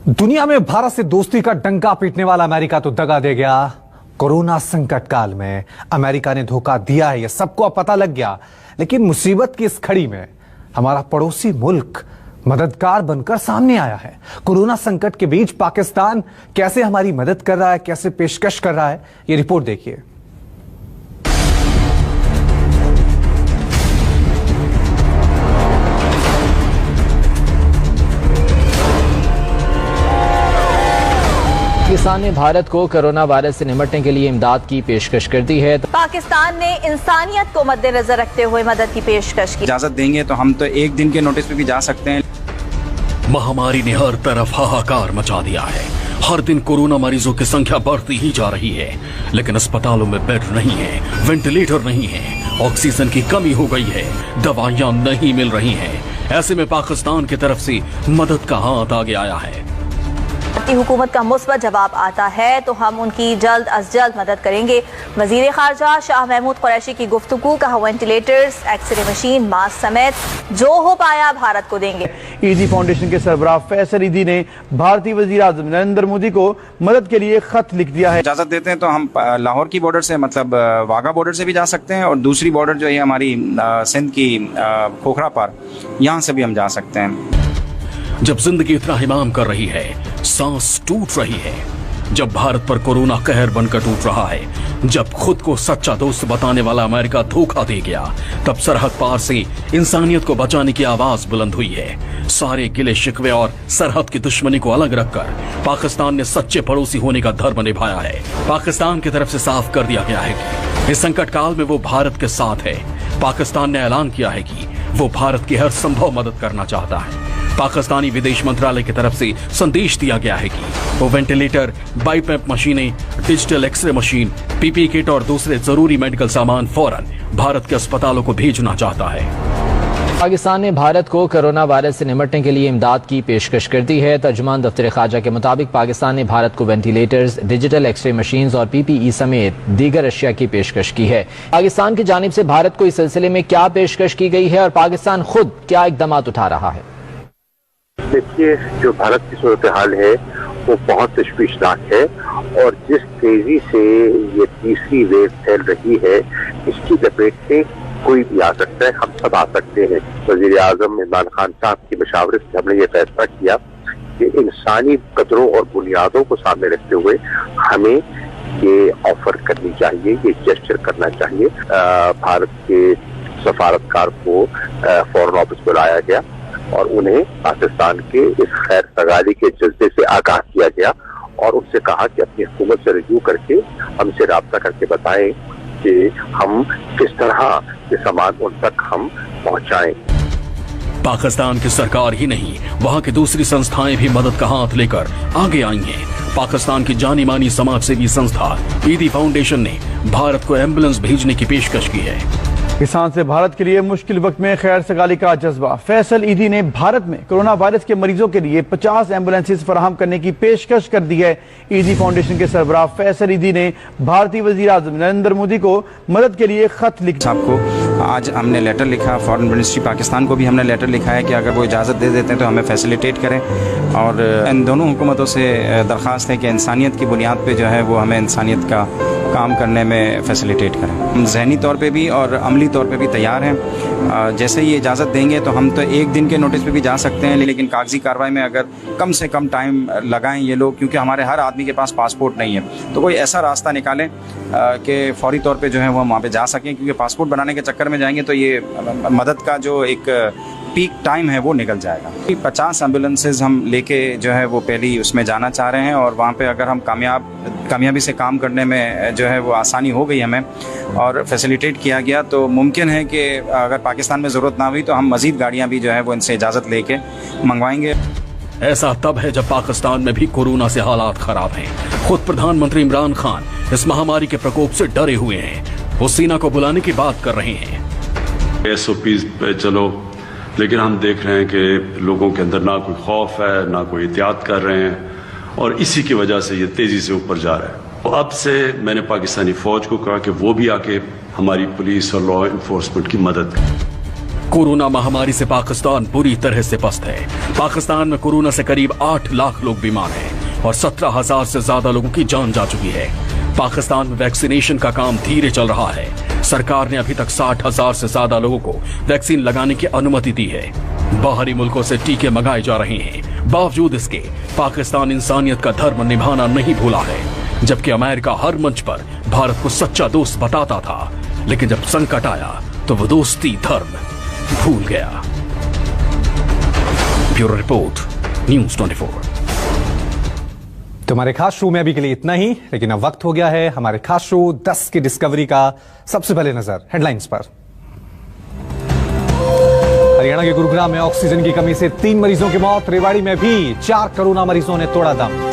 दुनिया में भारत से दोस्ती का डंका पीटने वाला अमेरिका तो दगा दे गया। कोरोना संकट काल में अमेरिका ने धोखा दिया है, यह सबको अब पता लग गया। लेकिन मुसीबत की इस खड़ी में हमारा पड़ोसी मुल्क मददगार बनकर सामने आया है। कोरोना संकट के बीच पाकिस्तान कैसे हमारी मदद कर रहा है, कैसे पेशकश कर रहा है, यह रिपोर्ट देखिए। पाकिस्तान ने भारत को कोरोना वायरस से निपटने के लिए इमदाद की पेशकश कर दी है। पाकिस्तान ने इंसानियत को मद्देनजर रखते हुए मदद की पेशकश की। इजाजत देंगे तो हम तो एक दिन के नोटिस पे भी जा सकते हैं। महामारी ने हर तरफ हाहाकार मचा दिया है। हर दिन कोरोना मरीजों की संख्या बढ़ती ही जा रही है, लेकिन अस्पतालों में बेड नहीं है, वेंटिलेटर नहीं है, ऑक्सीजन की कमी हो गई है, दवाइयां नहीं मिल रही हैं। ऐसे में पाकिस्तान की तरफ से मदद का हाथ आगे आया है। भारतीय हुकूमत का मुस्बत जवाब आता है तो हम उनकी जल्द अज जल्द मदद करेंगे। वजीर खारजा शाह महमूद कुरैशी की गुफ्तगू, कहा वेंटिलेटर्स, एक्सरे मशीन, मास्क समेत जो हो पाया भारत को देंगे। ईदी फाउंडेशन के सरबराह फैसल ईदी ने भारतीय वजीर आजम नरेंद्र मोदी को मदद के लिए खत लिख दिया है। इजाजत देते हैं तो हम लाहौर की बॉर्डर से, मतलब वाघा बॉर्डर से भी जा सकते हैं, और दूसरी बॉर्डर जो है हमारी सिंध की खोखरा पार, यहाँ से भी हम जा सकते हैं। जब जिंदगी इतना हिमाम कर रही है, सांस टूट रही है, जब भारत पर कोरोना कहर बनकर टूट रहा है, जब खुद को सच्चा दोस्त बताने वाला अमेरिका धोखा दे गया, तब सरहद पार से इंसानियत को बचाने की आवाज बुलंद हुई है। सारे गिले शिकवे और सरहद की दुश्मनी को अलग रखकर पाकिस्तान ने सच्चे पड़ोसी होने का धर्म निभाया है। पाकिस्तान की तरफ से साफ कर दिया गया है कि इस संकट काल में वो भारत के साथ है। पाकिस्तान ने ऐलान किया है कि वो भारत की हर संभव मदद करना चाहता है। पाकिस्तानी विदेश मंत्रालय की तरफ से संदेश दिया गया है कि वो वेंटिलेटर, बाईपैप मशीनें, digital x ray machine, PP kit और दूसरे जरूरी मेडिकल सामान फौरन भारत के अस्पतालों को भेजना चाहता है। पाकिस्तान ने भारत को कोरोना वायरस से निपटने के लिए इमदाद की पेशकश कर दी है। तर्जुमान दफ्तर खारजा के मुताबिक पाकिस्तान ने भारत को वेंटिलेटर्स, डिजिटल एक्सरे मशीन्स और पीपीई समेत दीगर अशिया की पेशकश की है। पाकिस्तान की जानिब से भारत को इस सिलसिले में क्या पेशकश की गई है और पाकिस्तान खुद क्या इकदाम उठा रहा है? देखिए, जो भारत की सूरत हाल है वो बहुत तशवीशनाक है, और जिस तेजी से ये तीसरी वेव फैल रही है, इसकी लपेट में कोई भी आ सकता है, हम सब आ सकते हैं। वजीर आजम इमरान खान साहब की मशावरत से हमने ये फैसला किया कि इंसानी कदरों और बुनियादों को सामने रखते हुए हमें ये ऑफर करनी चाहिए, ये जेस्चर करना चाहिए। भारत के सफारतकार को फॉरेन ऑफिस बुलाया गया और उन्हें पाकिस्तान के इस खैर सगाली के जज्बे से आगाह किया गया, और उनसे कहा कि अपनी हुकूमत से रजू करके हमसे राब्ता करके बताएं कि हम किस तरह के सामान उन तक हम पहुंचाएं। पाकिस्तान की सरकार ही नहीं, वहाँ की दूसरी संस्थाएं भी मदद का हाथ लेकर आगे आई हैं। पाकिस्तान की जानी मानी समाज सेवी संस्था ईदी फाउंडेशन ने भारत को एम्बुलेंस भेजने की पेशकश की है। किसान से भारत के लिए मुश्किल वक्त में खैर सगाली का जज्बा। फैसल ईदी ने भारत में कोरोना वायरस के मरीजों के लिए 50 एम्बुलेंसेज फराहम करने की पेशकश कर दी है। ईदी फाउंडेशन के सरबराह फैसल ईदी ने भारतीय वजीर आजम नरेंद्र मोदी को मदद के लिए खत लिखा। आपको आज हमने लेटर लिखा, फॉरेन मिनिस्ट्री पाकिस्तान को भी हमने लेटर लिखा है कि अगर वो इजाज़त दे देते हैं तो हमें फैसिलिटेट करें, और इन दोनों हुकूमतों से दरख्वास्त है कि इंसानियत की बुनियाद पर जो है वो हमें इंसानियत का काम करने में फैसिलिटेट करें। हम ज़हनी तौर पे भी और अमली तौर पे भी तैयार हैं। जैसे ये इजाज़त देंगे तो हम तो एक दिन के नोटिस पे भी जा सकते हैं, लेकिन कागजी कार्रवाई में अगर कम से कम टाइम लगाएं ये लोग, क्योंकि हमारे हर आदमी के पास पासपोर्ट नहीं है, तो कोई ऐसा रास्ता निकालें कि फौरी तौर पे जो है वो वहाँ पे जा सकें, क्योंकि पासपोर्ट बनाने के चक्कर में जाएंगे तो ये मदद का जो एक पीक टाइम है वो निकल जाएगा। 50 एम्बुलेंसेज हम लेके जो है वो पहली उसमें जाना चाह रहे हैं, और वहाँ पे अगर हम कामयाबी से काम करने में जो है वो आसानी हो गई हमें और फैसिलिटेट किया गया, तो मुमकिन है कि अगर पाकिस्तान में ज़रूरत ना हुई तो हम मज़ीद गाड़ियाँ भी जो है वो इनसे इजाज़त लेके मंगवाएंगे। ऐसा तब है जब पाकिस्तान में भी कोरोना से हालात खराब हैं। खुद प्रधानमंत्री इमरान खान इस महामारी के प्रकोप से डरे हुए हैं। वो सेना को बुलाने की बात कर रहे हैं। SOP पे चलो, लेकिन हम देख रहे हैं कि लोगों के अंदर ना कोई खौफ है, ना कोई एहतियात कर रहे हैं, और इसी की वजह से ये तेजी से ऊपर जा रहा है। तो अब से मैंने पाकिस्तानी फौज को कहा कि वो भी आके हमारी पुलिस और लॉ इन्फोर्समेंट की मदद करें। कोरोना महामारी से पाकिस्तान बुरी तरह से पस्त है। पाकिस्तान में कोरोना से करीब 8 लाख लोग बीमार हैं और 17,000 से ज्यादा लोगों की जान जा चुकी है। पाकिस्तान में वैक्सीनेशन का काम धीरे चल रहा है। सरकार ने अभी तक 60,000 से ज्यादा लोगों को वैक्सीन लगाने की अनुमति दी है। बाहरी मुल्कों से टीके मंगाए जा रहे हैं। बावजूद इसके पाकिस्तान इंसानियत का धर्म निभाना नहीं भूला है। जबकि अमेरिका हर मंच पर भारत को सच्चा दोस्त बताता था, लेकिन जब संकट आया तो वो दोस्ती धर्म भूल गया। Bureau report, news 24। तुम्हारे खास शो में अभी के लिए इतना ही, लेकिन अब वक्त हो गया है हमारे खास शो 10 की डिस्कवरी का। सबसे पहले नजर हेडलाइंस पर। हरियाणा के गुरुग्राम में ऑक्सीजन की कमी से 3 मरीजों की मौत। रेवाड़ी में भी 4 कोरोना मरीजों ने तोड़ा दम।